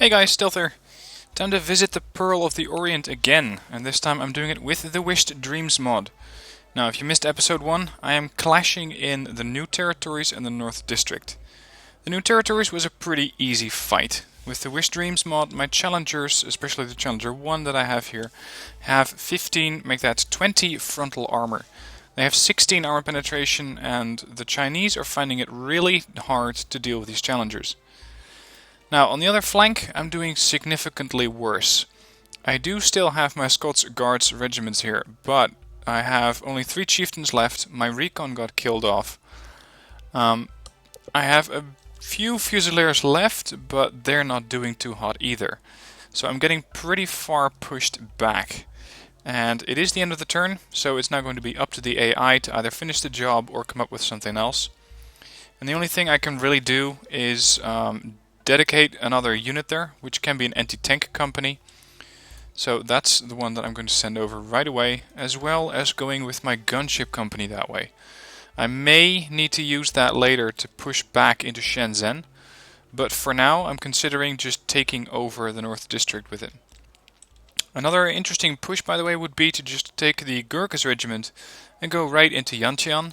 Hey guys, Stealth here. Time to visit the Pearl of the Orient again, and this time I'm doing it with the Wished Dreams mod. Now, if you missed episode 1, I am clashing in the new territories and the North District. The new territories was a pretty easy fight. With the Wished Dreams mod, my challengers, especially the Challenger 1 that I have here, have 15, make that 20 frontal armor. They have 16 armor penetration, and the Chinese are finding it really hard to deal with these challengers. Now, on the other flank, I'm doing significantly worse. I do still have my Scots Guards regiments here, but I have only 3 chieftains left. My recon got killed off. I have a few fusiliers left, but they're not doing too hot either. So I'm getting pretty far pushed back. And it is the end of the turn, so it's now going to be up to the AI to either finish the job or come up with something else. And the only thing I can really do is dedicate another unit there, which can be an anti-tank company. So that's the one that I'm going to send over right away, as well as going with my gunship company that way. I may need to use that later to push back into Shenzhen, but for now I'm considering just taking over the North District with it. Another interesting push, by the way, would be to just take the Gurkhas regiment and go right into Yantian,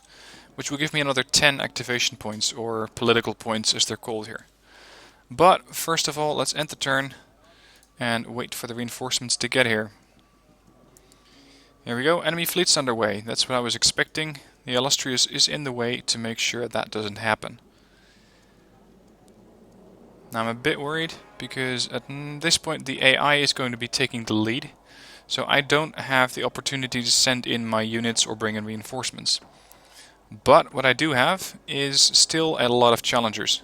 which will give me another 10 activation points, or political points as they're called here. But first of all, let's end the turn and wait for the reinforcements to get here. Here we go, enemy fleet's underway. That's what I was expecting. The Illustrious is in the way to make sure that doesn't happen. Now I'm a bit worried because at this point the AI is going to be taking the lead. So I don't have the opportunity to send in my units or bring in reinforcements. But what I do have is still a lot of challengers.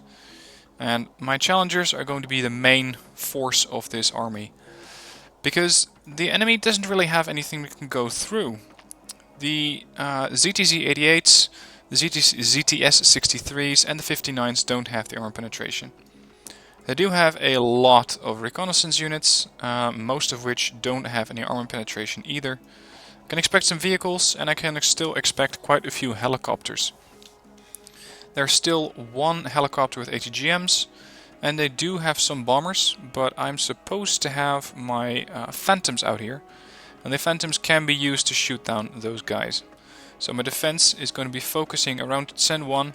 And my challengers are going to be the main force of this army. Because the enemy doesn't really have anything that can go through. The ZTZ-88s, the ZTS-63s and the 59s don't have the armor penetration. They do have a lot of reconnaissance units, most of which don't have any armor penetration either. I can expect some vehicles, and I can still expect quite a few helicopters. There's still one helicopter with ATGMs, and they do have some bombers, but I'm supposed to have my Phantoms out here, and the Phantoms can be used to shoot down those guys. So my defense is going to be focusing around Sen 1,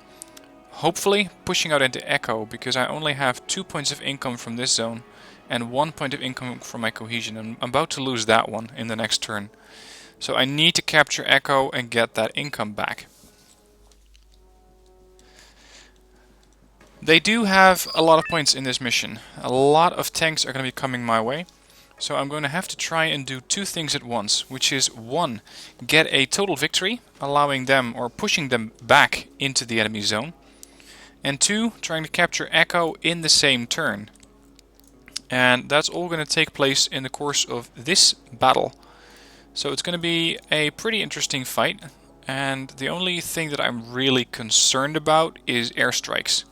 hopefully pushing out into Echo, because I only have 2 points of income from this zone, and 1 point of income from my cohesion, and I'm about to lose that one in the next turn. So I need to capture Echo and get that income back. They do have a lot of points in this mission. A lot of tanks are going to be coming my way. So I'm going to have to try and do 2 things at once, which is 1, get a total victory, allowing them or pushing them back into the enemy zone. And 2, trying to capture Echo in the same turn. And that's all going to take place in the course of this battle. So it's going to be a pretty interesting fight. And the only thing that I'm really concerned about is airstrikes.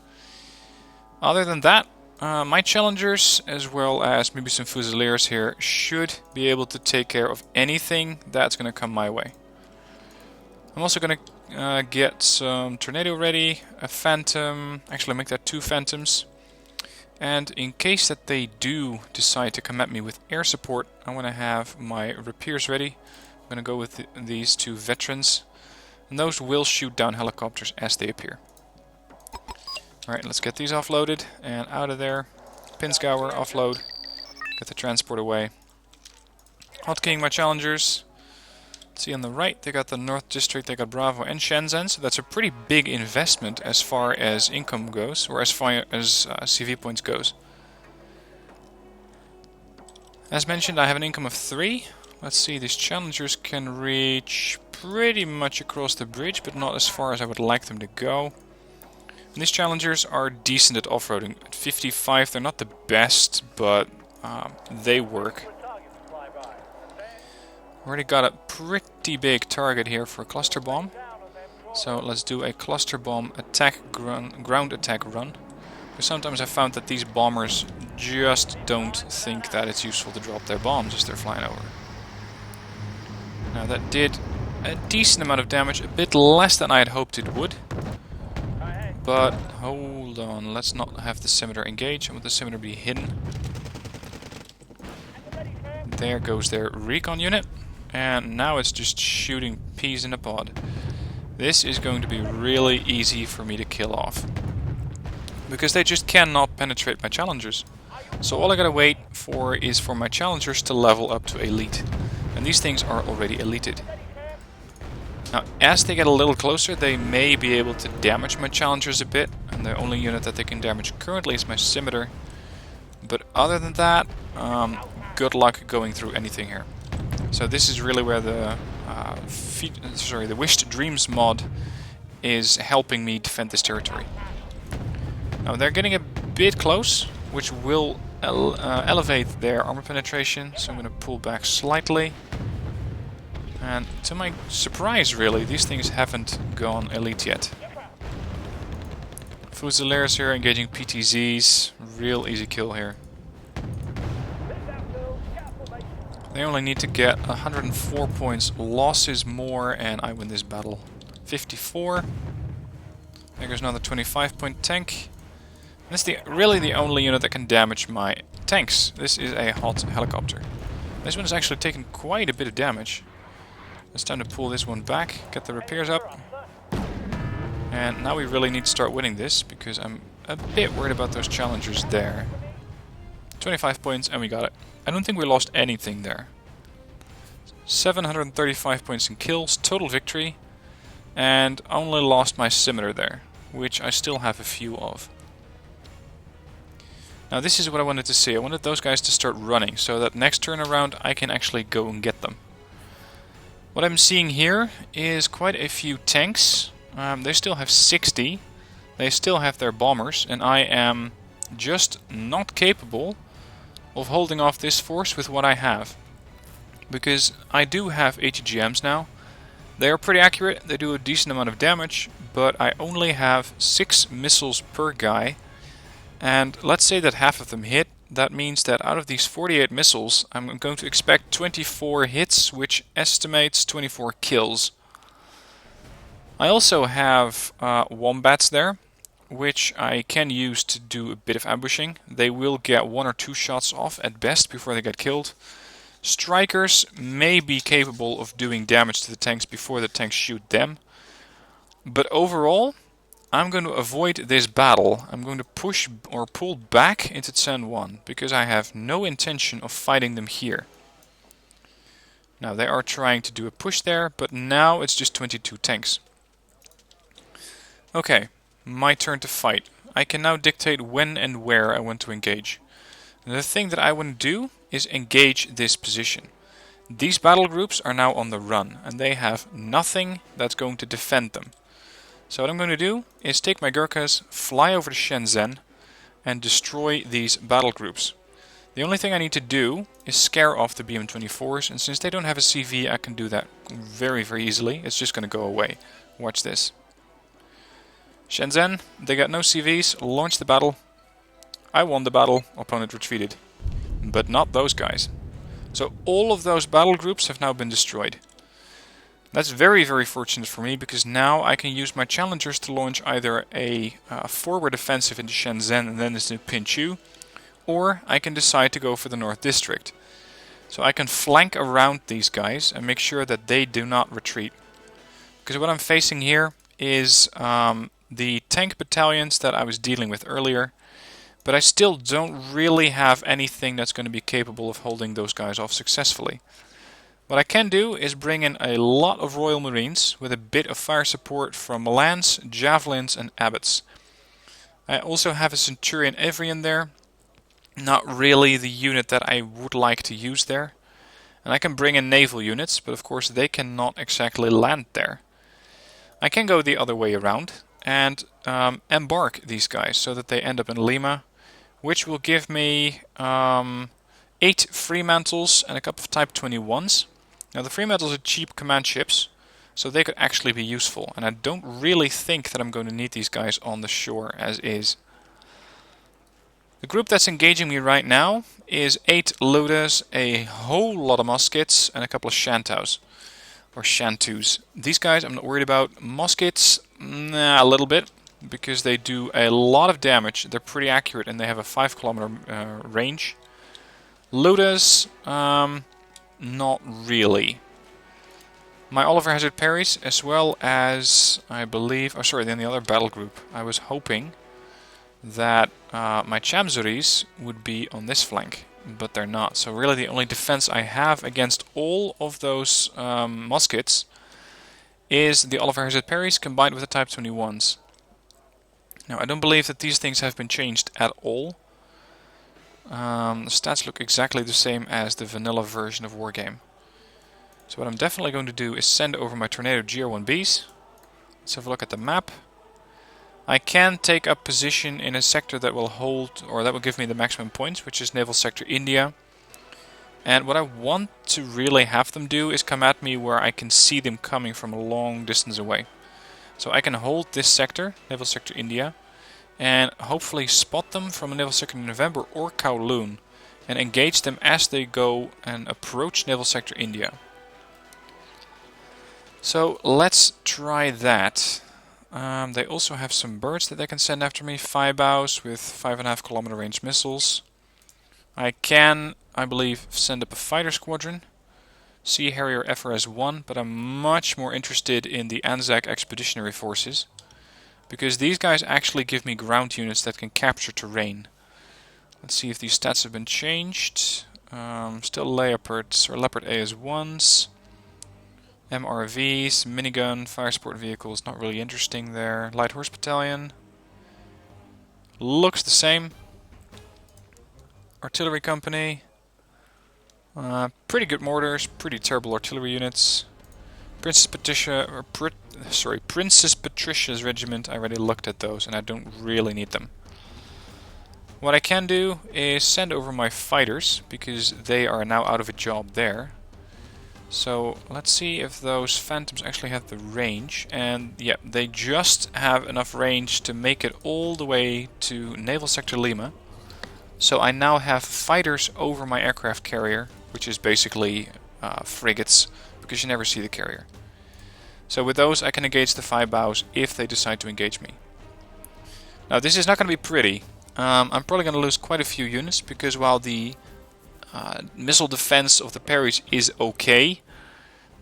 Other than that, my challengers, as well as maybe some fusiliers here, should be able to take care of anything that's going to come my way. I'm also going to get some Tornado ready, a Phantom, actually make that 2 Phantoms. And in case that they do decide to come at me with air support, I want to have my Rapiers ready. I'm going to go with these 2 veterans, and those will shoot down helicopters as they appear. Alright, let's get these offloaded and out of there. Pinscour, offload. Get the transport away. Hotkeying my challengers. Let's see on the right, they got the North District, they got Bravo and Shenzhen, so that's a pretty big investment as far as income goes, or as far as CV points goes. As mentioned, I have an income of 3. Let's see, these challengers can reach pretty much across the bridge, but not as far as I would like them to go. And these challengers are decent at off-roading. At 55, they're not the best, but they work. Already got a pretty big target here for a cluster bomb. So let's do a cluster bomb attack ground attack run. Because sometimes I found that these bombers just don't think that it's useful to drop their bombs as they're flying over. Now that did a decent amount of damage, a bit less than I had hoped it would. But hold on, let's not have the scimitar engage. I want the scimitar to be hidden. There goes their recon unit. And now it's just shooting peas in a pod. This is going to be really easy for me to kill off. Because they just cannot penetrate my challengers. So all I gotta wait for is for my challengers to level up to elite. And these things are already elited. Now, as they get a little closer, they may be able to damage my challengers a bit. And the only unit that they can damage currently is my scimitar. But other than that, good luck going through anything here. So this is really where the Wished Dreams mod is helping me defend this territory. Now they're getting a bit close, which will elevate their armor penetration. So I'm going to pull back slightly. And to my surprise, really, these things haven't gone elite yet. Fusiliers here engaging PTZs. Real easy kill here. They only need to get 104 points losses more and I win this battle. 54. There goes another 25 point tank. This is really the only unit that can damage my tanks. This is a hot helicopter. This one is actually taking quite a bit of damage. It's time to pull this one back, get the repairs up. And now we really need to start winning this because I'm a bit worried about those challengers there. 25 points and we got it. I don't think we lost anything there. 735 points in kills, total victory. And only lost my scimitar there, which I still have a few of. Now this is what I wanted to see. I wanted those guys to start running so that next turn around I can actually go and get them. What I'm seeing here is quite a few tanks. They still have 60. They still have their bombers and I am just not capable of holding off this force with what I have. Because I do have ATGMs now. They are pretty accurate, they do a decent amount of damage, but I only have 6 missiles per guy. And let's say that half of them hit. That means that out of these 48 missiles, I'm going to expect 24 hits, which estimates 24 kills. I also have wombats there, which I can use to do a bit of ambushing. They will get 1 or 2 shots off at best before they get killed. Strikers may be capable of doing damage to the tanks before the tanks shoot them. But overall, I'm going to avoid this battle. I'm going to push or pull back into Tsen 1 because I have no intention of fighting them here. Now they are trying to do a push there, but now it's just 22 tanks. Okay. My turn to fight. I can now dictate when and where I want to engage. And the thing that I want to do is engage this position. These battle groups are now on the run and they have nothing that's going to defend them. So what I'm going to do is take my Gurkhas, fly over to Shenzhen and destroy these battle groups. The only thing I need to do is scare off the BM-24s, and since they don't have a CV I can do that very easily. It's just going to go away. Watch this. Shenzhen, they got no CVs, launched the battle. I won the battle, opponent retreated. But not those guys. So all of those battle groups have now been destroyed. That's very fortunate for me, because now I can use my challengers to launch either a forward offensive into Shenzhen and then into Pinchu, or I can decide to go for the North District. So I can flank around these guys and make sure that they do not retreat. Because what I'm facing here is the tank battalions that I was dealing with earlier, but I still don't really have anything that's going to be capable of holding those guys off successfully. What I can do is bring in a lot of Royal Marines with a bit of fire support from Lance, Javelins and Abbots. I also have a Centurion Every in there, not really the unit that I would like to use there. And I can bring in naval units, but of course they cannot exactly land there. I can go the other way around and embark these guys so that they end up in Lima, which will give me 8 Fremantles and a couple of Type 21s. Now the Fremantles are cheap command ships, so they could actually be useful, and I don't really think that I'm going to need these guys on the shore as is. The group that's engaging me right now is 8 Lodas, a whole lot of muskets, and a couple of Shantaus. Or Shantus. These guys I'm not worried about. Muskets, a little bit, because they do a lot of damage. They're pretty accurate and they have a 5 kilometer range. Looters, not really. My Oliver Hazard parries, as well as, I believe... Oh, sorry, then the other battle group. I was hoping that my Chamzuris would be on this flank, but they're not. So really the only defense I have against all of those muskets is the Oliver Hazard parries combined with the Type 21s. Now, I don't believe that these things have been changed at all. The stats look exactly the same as the vanilla version of Wargame. So what I'm definitely going to do is send over my Tornado GR1Bs. Let's have a look at the map. I can take up position in a sector that will hold, or that will give me the maximum points, which is Naval Sector India. And what I want to really have them do is come at me where I can see them coming from a long distance away. So I can hold this sector, Naval Sector India, and hopefully spot them from a Naval Sector November or Kowloon, and engage them as they go and approach Naval Sector India. So let's try that. They also have some birds that they can send after me, Firebaus with 5.5 kilometer range missiles. I can, I believe, send up a fighter squadron, Sea Harrier FRS-1, but I'm much more interested in the Anzac Expeditionary Forces, because these guys actually give me ground units that can capture terrain. Let's see if these stats have been changed. Still Leopards, or Leopard AS-1s. MRVs, minigun, fire support vehicles, not really interesting there. Light Horse Battalion. Looks the same. Artillery Company. Pretty good mortars, pretty terrible artillery units. Princess Patricia's regiment, I already looked at those and I don't really need them. What I can do is send over my fighters, because they are now out of a job there. So let's see if those Phantoms actually have the range, and yeah, they just have enough range to make it all the way to Naval Sector Lima. So I now have fighters over my aircraft carrier, which is basically frigates, because you never see the carrier. So with those I can engage the Firebaus if they decide to engage me. Now this is not going to be pretty. I'm probably going to lose quite a few units, because while the missile defense of the parries is okay,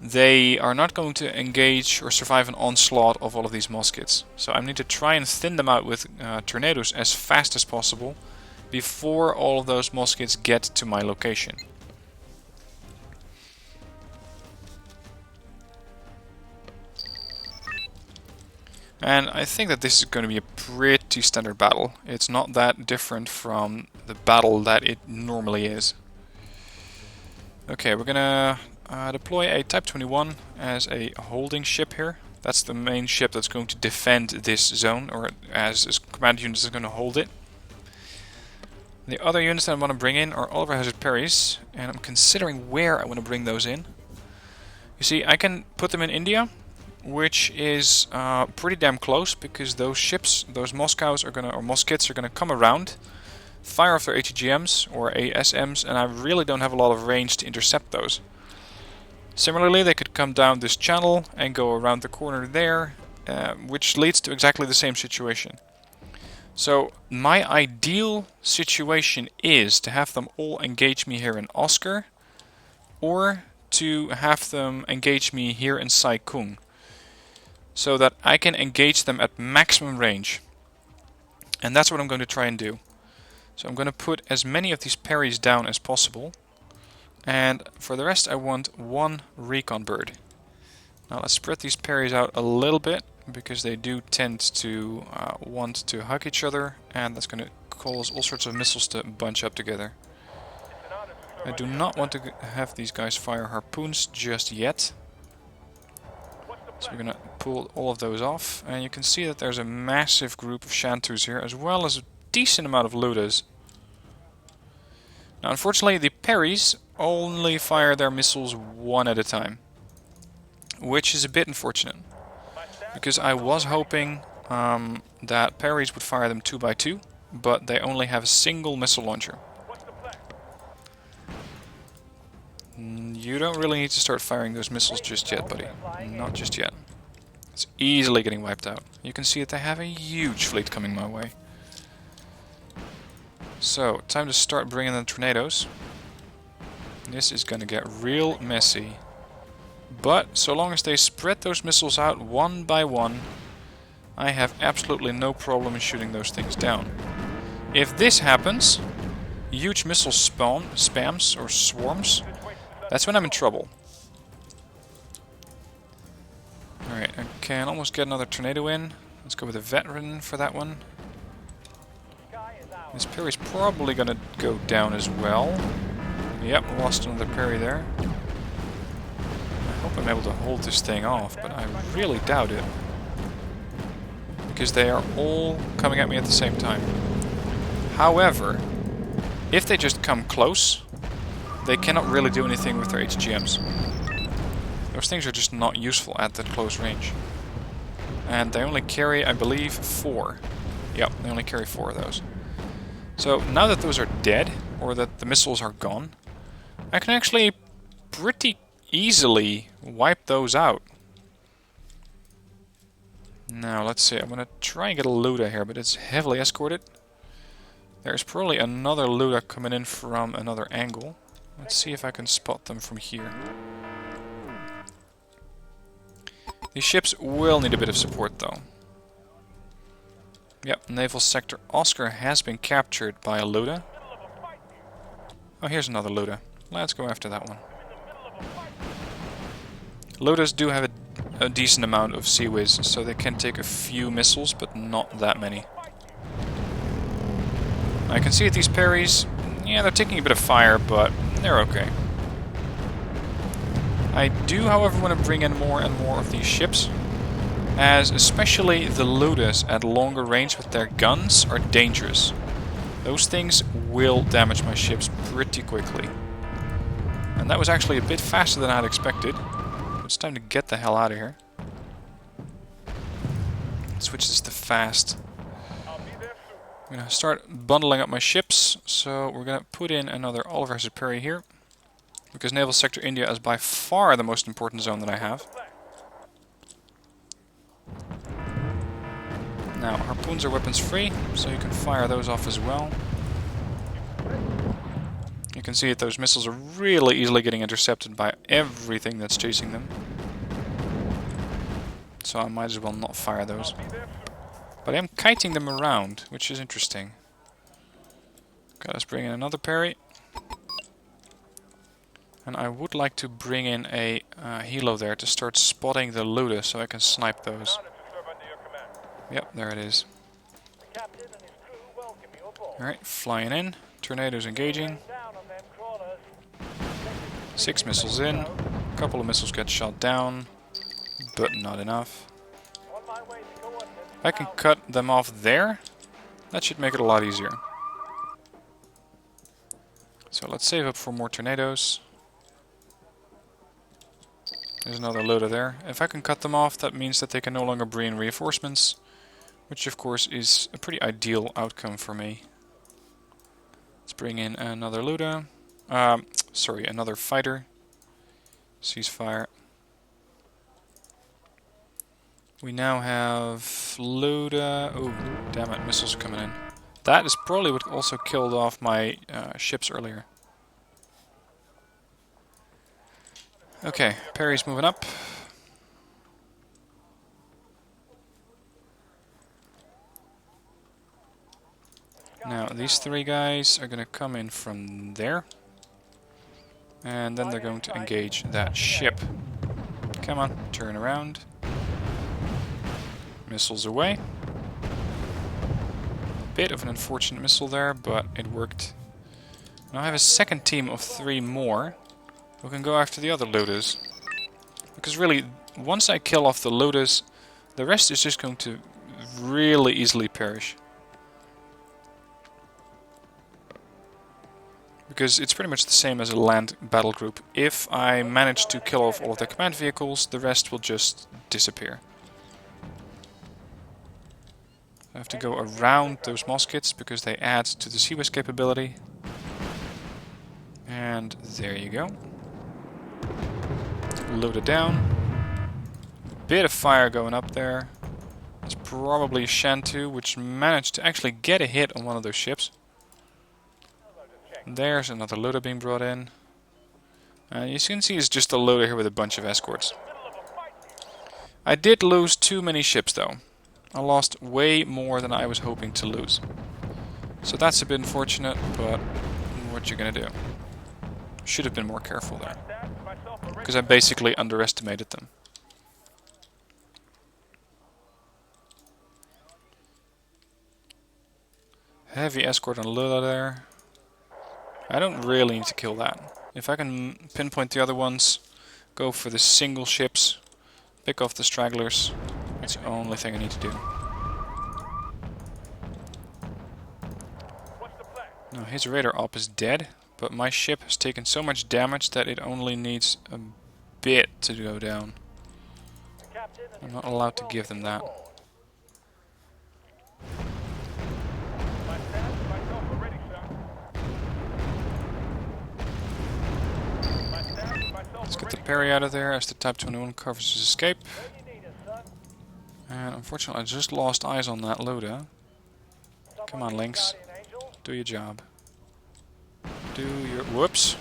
they are not going to engage or survive an onslaught of all of these muskets. So I need to try and thin them out with tornadoes as fast as possible before all of those muskets get to my location. And I think that this is going to be a pretty standard battle. It's not that different from the battle that it normally is. Okay, we're gonna deploy a Type 21 as a holding ship here. That's the main ship that's going to defend this zone, or as a command unit is going to hold it. The other units that I want to bring in are Oliver Hazard parries, and I'm considering where I want to bring those in. You see, I can put them in India, which is pretty damn close, because those ships, those Moscows are gonna, or Moskets are gonna come around, fire off their ATGMs or ASMs, and I really don't have a lot of range to intercept those. Similarly, they could come down this channel and go around the corner there, which leads to exactly the same situation. So my ideal situation is to have them all engage me here in Oscar, or to have them engage me here in Sai Kung, so that I can engage them at maximum range. And that's what I'm going to try and do. So I'm going to put as many of these parries down as possible. And for the rest I want one recon bird. Now let's spread these parries out a little bit, because they do tend to want to hug each other, and that's going to cause all sorts of missiles to bunch up together. I do not want to have these guys fire harpoons just yet. So we're going to pull all of those off, and you can see that there's a massive group of Shantus here, as well as a decent amount of Ludas. Now unfortunately the parries only fire their missiles one at a time, which is a bit unfortunate, because I was hoping that parries would fire them 2 by 2, but they only have a single missile launcher. You don't really need to start firing those missiles just yet, buddy. Not just yet. It's easily getting wiped out. You can see that they have a huge fleet coming my way. So, time to start bringing in the tornadoes. This is gonna get real messy. But so long as they spread those missiles out one by one, I have absolutely no problem in shooting those things down. If this happens, huge missile spams or swarms, that's when I'm in trouble. Alright, I can almost get another tornado in. Let's go with a veteran for that one. This parry's probably gonna go down as well. Yep, lost another parry there. I hope I'm able to hold this thing off, but I really doubt it. Because they are all coming at me at the same time. However, if they just come close, they cannot really do anything with their HGMs. Those things are just not useful at that close range. And they only carry, I believe, 4. Yep, they only carry 4 of those. So now that those are dead, or that the missiles are gone, I can actually pretty easily wipe those out. Now, let's see, I'm gonna try and get a Luda here, but it's heavily escorted. There's probably another Luda coming in from another angle. Let's see if I can spot them from here. These ships will need a bit of support though. Yep, Naval Sector Oscar has been captured by a Luda. Oh, here's another Luda. Let's go after that one. Ludas do have a decent amount of sea whiz, so they can take a few missiles, but not that many. I can see that these parries, yeah, they're taking a bit of fire, but they're okay. I do, however, want to bring in more and more of these ships, as especially the Ludas at longer range with their guns are dangerous. Those things will damage my ships pretty quickly. And that was actually a bit faster than I had expected. It's time to get the hell out of here. Switch this to fast. I'm going to start bundling up my ships, so we're going to put in another Oliver Perry here. Because Naval Sector India is by far the most important zone that I have. Now, harpoons are weapons free, so you can fire those off as well. You can see that those missiles are really easily getting intercepted by everything that's chasing them. So I might as well not fire those. But I am kiting them around, which is interesting. Okay, let's bring in another parry. And I would like to bring in a helo there to start spotting the Luda so I can snipe those. Yep, there it is. Alright, flying in. Tornadoes engaging. 6 missiles in. A couple of missiles get shot down, but not enough. If I can cut them off there, that should make it a lot easier. So let's save up for more tornadoes. There's another Luda there. If I can cut them off, that means that they can no longer bring reinforcements, which of course is a pretty ideal outcome for me. Let's bring in another Luda. Sorry, another fighter. Ceasefire. We now have Luda. Oh, damn it, missiles are coming in. That is probably what also killed off my ships earlier. Okay, parry's moving up. Now, these 3 guys are going to come in from there. And then they're going to engage that ship. Come on, turn around. Missiles away. Bit of an unfortunate missile there, but it worked. Now I have a second team of 3 more who can go after the other Ludas. Because really, once I kill off the Ludas, the rest is just going to really easily perish. Because it's pretty much the same as a land battle group. If I manage to kill off all of their command vehicles, the rest will just disappear. I have to go around those muskets because they add to the sea whiz capability. And there you go. Load it down. Bit of fire going up there. It's probably Shantu, which managed to actually get a hit on one of those ships. There's another Luda being brought in. You can see it's just a loader here with a bunch of escorts. I did lose too many ships though. I lost way more than I was hoping to lose. So that's a bit unfortunate, but what you gonna do? Should have been more careful there. Because I basically underestimated them. Heavy escort on Lula there. I don't really need to kill that. If I can pinpoint the other ones, go for the single ships, pick off the stragglers, that's the only thing I need to do. Now his radar op is dead, but my ship has taken so much damage that it only needs a bit to go down. I'm not allowed to give them that. Let's get the parry out of there as the Type 21 covers his escape. And unfortunately I just lost eyes on that loader. Come on, Lynx. Do your job. Do your... Whoops.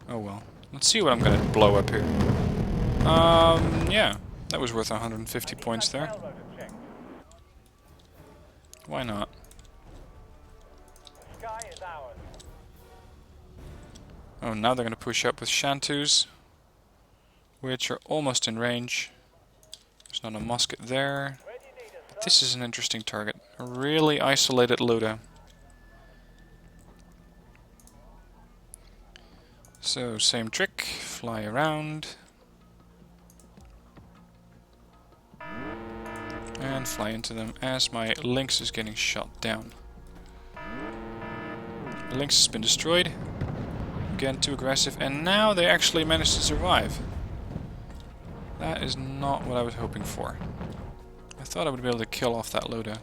Oh well. Let's see what I'm gonna blow up here. Yeah. That was worth 150 points there. Why not? Oh, now they're gonna push up with Shantus, which are almost in range. There's not a musket there. But this is an interesting target. A really isolated loader. So, same trick. Fly around. And fly into them as my Lynx is getting shot down. The Lynx has been destroyed. Again, too aggressive. And now they actually managed to survive. That is not what I was hoping for. I thought I would be able to kill off that loader.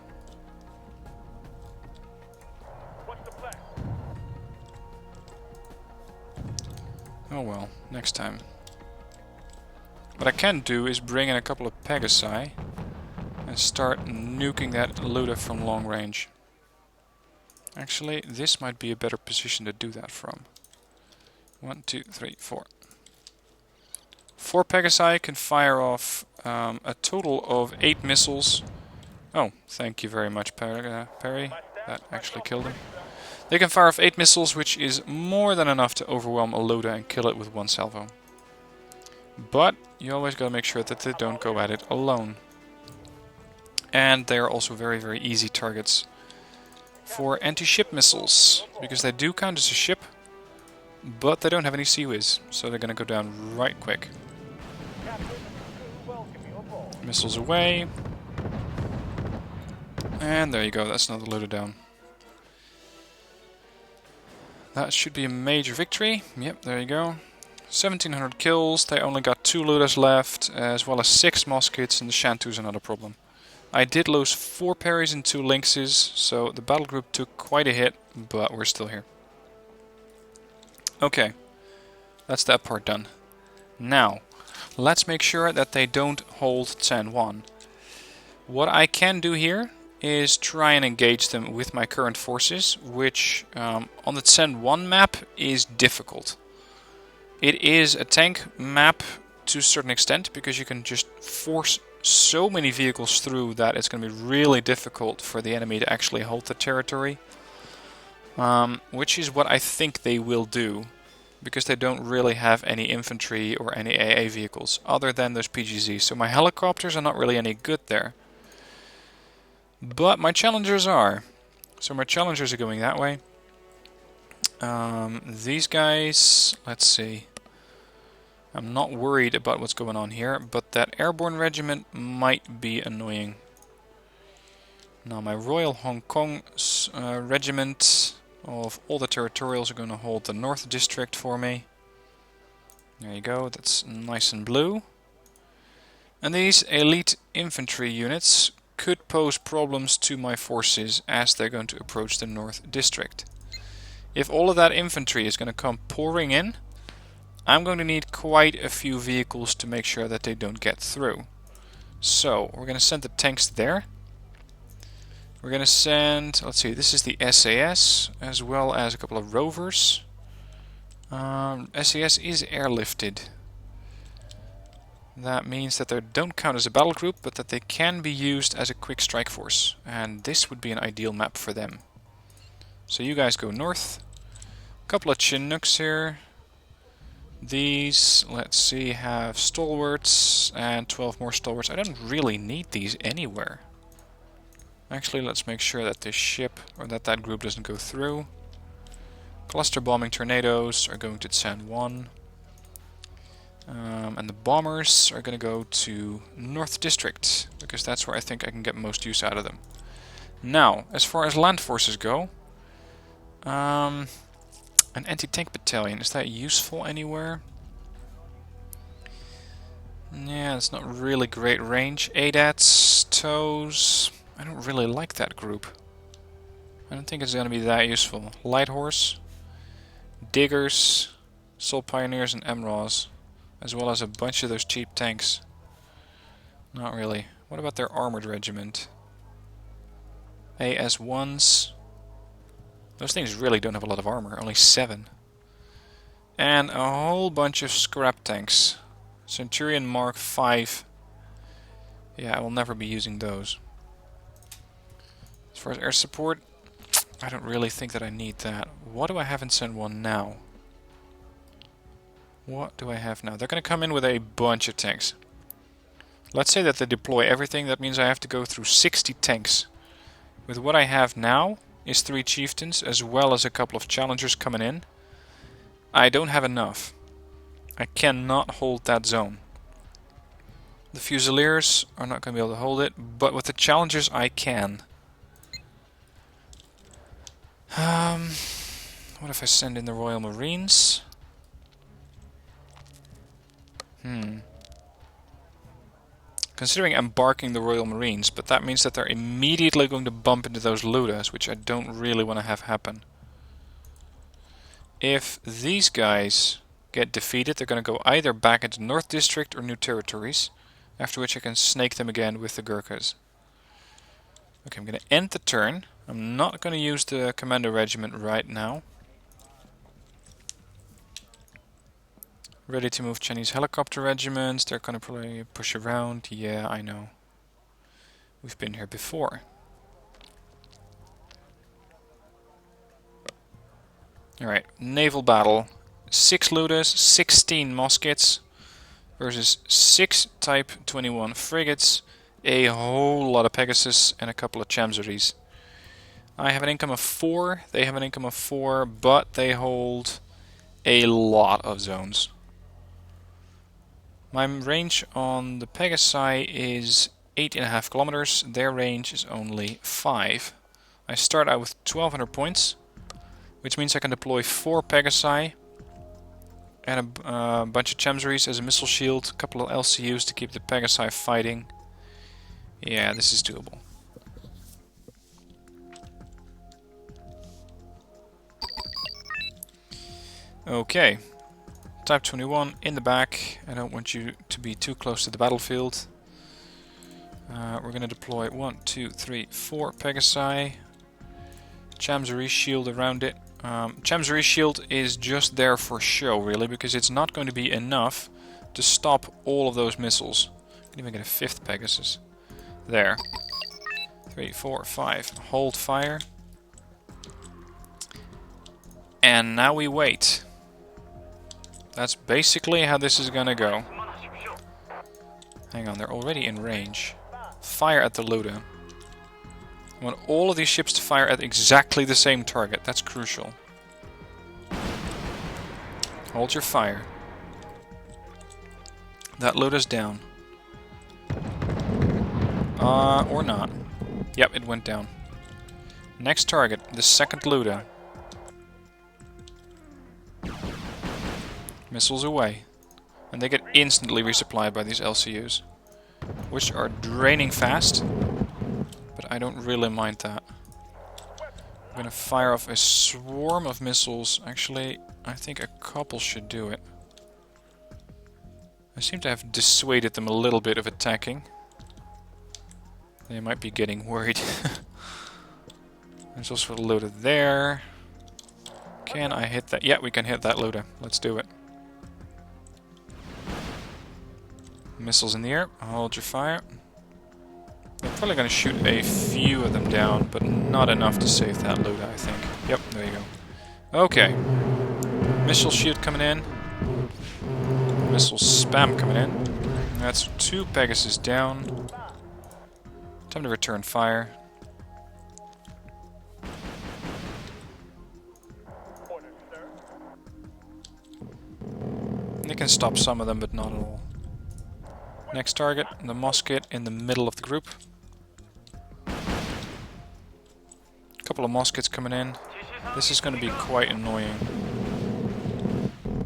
Oh well, next time. What I can do is bring in a couple of Pegasi and start nuking that loader from long range. Actually, this might be a better position to do that from. 1, 2, 3, 4. 4 Pegasi can fire off a total of 8 missiles. Oh, thank you very much, Perry. That actually killed him. They can fire off 8 missiles, which is more than enough to overwhelm a loader and kill it with one salvo. But you always gotta make sure that they don't go at it alone. And they are also very, very easy targets for anti-ship missiles, because they do count as a ship, but they don't have any CWIS, so they're gonna go down right quick. Missiles away. And there you go, that's another loader down. That should be a major victory. Yep, there you go. 1700 kills, they only got 2 looters left, as well as 6 muskets, and the Shantu's another problem. I did lose 4 parries and 2 lynxes, so the battle group took quite a hit, but we're still here. Okay, that's that part done. Now, let's make sure that they don't hold 10-1. What I can do here is try and engage them with my current forces, which on the 10-1 map is difficult. It is a tank map to a certain extent, because you can just force so many vehicles through that it's going to be really difficult for the enemy to actually hold the territory. Which is what I think they will do, because they don't really have any infantry or any AA vehicles other than those PGZs. So my helicopters are not really any good there. But my challengers are. So my challengers are going that way. These guys, let's see. I'm not worried about what's going on here, but that airborne regiment might be annoying. Now my Royal Hong Kong regiment of all the territorials are going to hold the North District for me. There you go, that's nice and blue. And these elite infantry units could pose problems to my forces as they're going to approach the North District. If all of that infantry is going to come pouring in, I'm going to need quite a few vehicles to make sure that they don't get through. So, we're going to send the tanks there. We're going to send, let's see, this is the SAS, as well as a couple of rovers. SAS is airlifted. That means that they don't count as a battle group, but that they can be used as a quick strike force. And this would be an ideal map for them. So you guys go north. A couple of Chinooks here. These, let's see, have stalwarts and 12 more stalwarts. I don't really need these anywhere. Actually, let's make sure that this ship, or that group doesn't go through. Cluster bombing tornadoes are going to San Juan. And the bombers are going to go to North District, because that's where I think I can get most use out of them. Now, as far as land forces go, an anti-tank battalion, is that useful anywhere? Yeah, it's not really great range. ADATs, TOWs, I don't really like that group. I don't think it's going to be that useful. Light Horse, Diggers, Soul Pioneers and MRAWs, as well as a bunch of those cheap tanks. Not really. What about their armored regiment? AS-1s. Those things really don't have a lot of armor, only 7. And a whole bunch of scrap tanks. Centurion Mark V. Yeah, I will never be using those. As far as air support, I don't really think that I need that. What do I have in San Juan now? What do I have now? They're going to come in with a bunch of tanks. Let's say that they deploy everything. That means I have to go through 60 tanks. With what I have now is 3 chieftains as well as a couple of challengers coming in. I don't have enough. I cannot hold that zone. The Fusiliers are not going to be able to hold it, but with the challengers I can. What if I send in the Royal Marines? Considering embarking the Royal Marines, but that means that they're immediately going to bump into those Ludas, which I don't really want to have happen. If these guys get defeated, they're going to go either back into North District or New Territories, after which I can snake them again with the Gurkhas. Okay, I'm going to end the turn. I'm not going to use the Commando Regiment right now. Ready to move Chinese helicopter regiments. They're going to probably push around. Yeah, I know. We've been here before. Alright, naval battle. 6 Ludas, 16 muskets versus 6 Type 21 frigates, a whole lot of Pegasus, and a couple of Chamseries. I have an income of 4, they have an income of 4, but they hold a lot of zones. My range on the Pegasi is 8.5 kilometers, their range is only 5. I start out with 1200 points, which means I can deploy 4 Pegasi and a bunch of Chamseries as a missile shield, a couple of LCUs to keep the Pegasi fighting. Yeah, this is doable. Okay. Type 21 in the back. I don't want you to be too close to the battlefield. We're going to deploy 1, 2, 3, 4 Pegasi. Chamsery shield around it. Chamsery shield is just there for show, really, because it's not going to be enough to stop all of those missiles. I can even get a 5th Pegasus. There. 3, 4, 5. Hold fire. And now we wait. That's basically how this is gonna go. Hang on, they're already in range. Fire at the Luda. I want all of these ships to fire at exactly the same target. That's crucial. Hold your fire. That Luda's down. Or not. Yep, it went down. Next target, the 2nd Luda. Missiles away. And they get instantly resupplied by these LCUs, which are draining fast, but I don't really mind that. I'm gonna fire off a swarm of missiles. Actually, I think a couple should do it. I seem to have dissuaded them a little bit of attacking. They might be getting worried. There's also a load of there. Can I hit that? Yeah, we can hit that looter. Let's do it. Missiles in the air. Hold your fire. They're probably going to shoot a few of them down, but not enough to save that looter, I think. Yep, there you go. Okay. Missile shoot coming in. Missile spam coming in. That's 2 Pegasus down. Time to return fire. They can stop some of them, but not all. Next target, the musket in the middle of the group. Couple of muskets coming in. This is going to be quite annoying.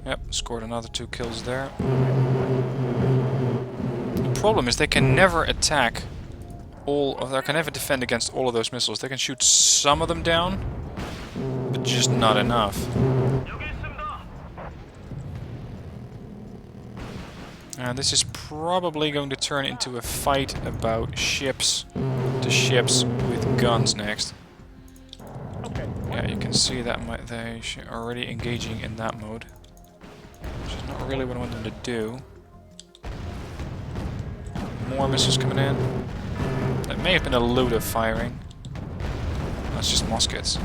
Yep, scored another 2 kills there. The problem is they can never attack all of, they can never defend against all of those missiles. They can shoot some of them down, but just not enough. And this is probably going to turn into a fight about ships to ships with guns next. Yeah, you can see that they are already engaging in that mode, which is not really what I want them to do. More missiles coming in. That may have been a looter firing. That's just muskets.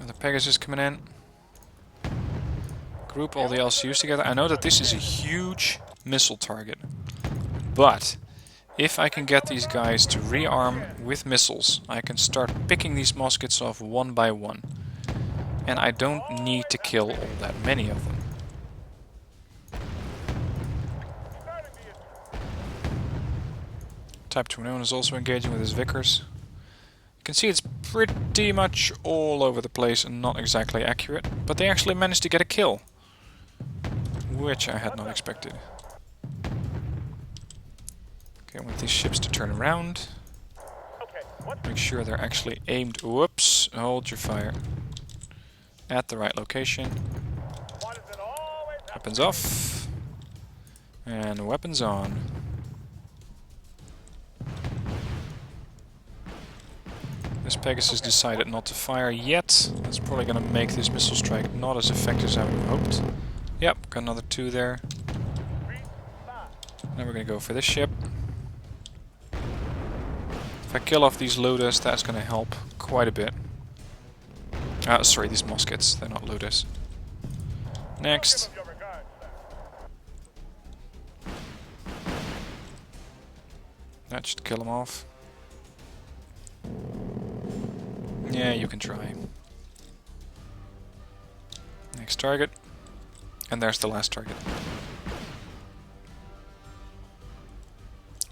And the Pegasus coming in. Group all the LCUs together. I know that this is a huge missile target, but if I can get these guys to rearm with missiles, I can start picking these muskets off one by one. And I don't need to kill all that many of them. Type 21 is also engaging with his Vickers. You can see it's pretty much all over the place and not exactly accurate, but they actually managed to get a kill, which I had not expected. Okay, I want these ships to turn around. Make sure they're actually aimed. Whoops, hold your fire. At the right location. Weapons off. And weapons on. This Pegasus decided not to fire yet. That's probably going to make this missile strike not as effective as I would have hoped. Yep, got another 2 there. Now we're going to go for this ship. If I kill off these looters, that's going to help quite a bit. Sorry, these muskets, they're not looters. Next. That should kill them off. Yeah, you can try. Next target. And there's the last target.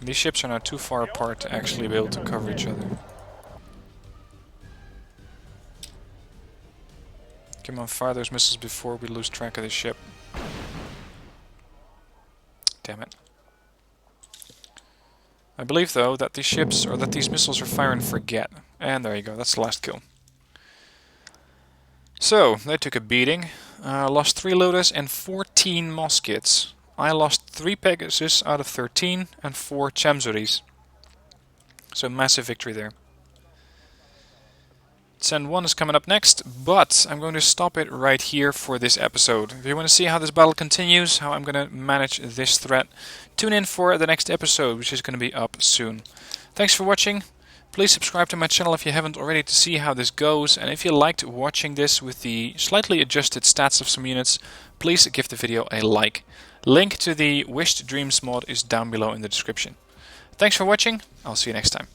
These ships are now too far apart to actually be able to cover each other. Come on, fire those missiles before we lose track of this ship. Damn it. I believe, though, that these ships, or that these missiles are fire and forget. And there you go, that's the last kill. So, they took a beating. Lost 3 looters and 14 muskets. I lost 3 Pegasus out of 13 and 4 Chamzuris. So massive victory there. Send 1 is coming up next, but I'm going to stop it right here for this episode. If you want to see how this battle continues, how I'm going to manage this threat, tune in for the next episode, which is going to be up soon. Thanks for watching. Please subscribe to my channel if you haven't already to see how this goes, and if you liked watching this with the slightly adjusted stats of some units, please give the video a like. Link to the Wished Dreams mod is down below in the description. Thanks for watching, I'll see you next time.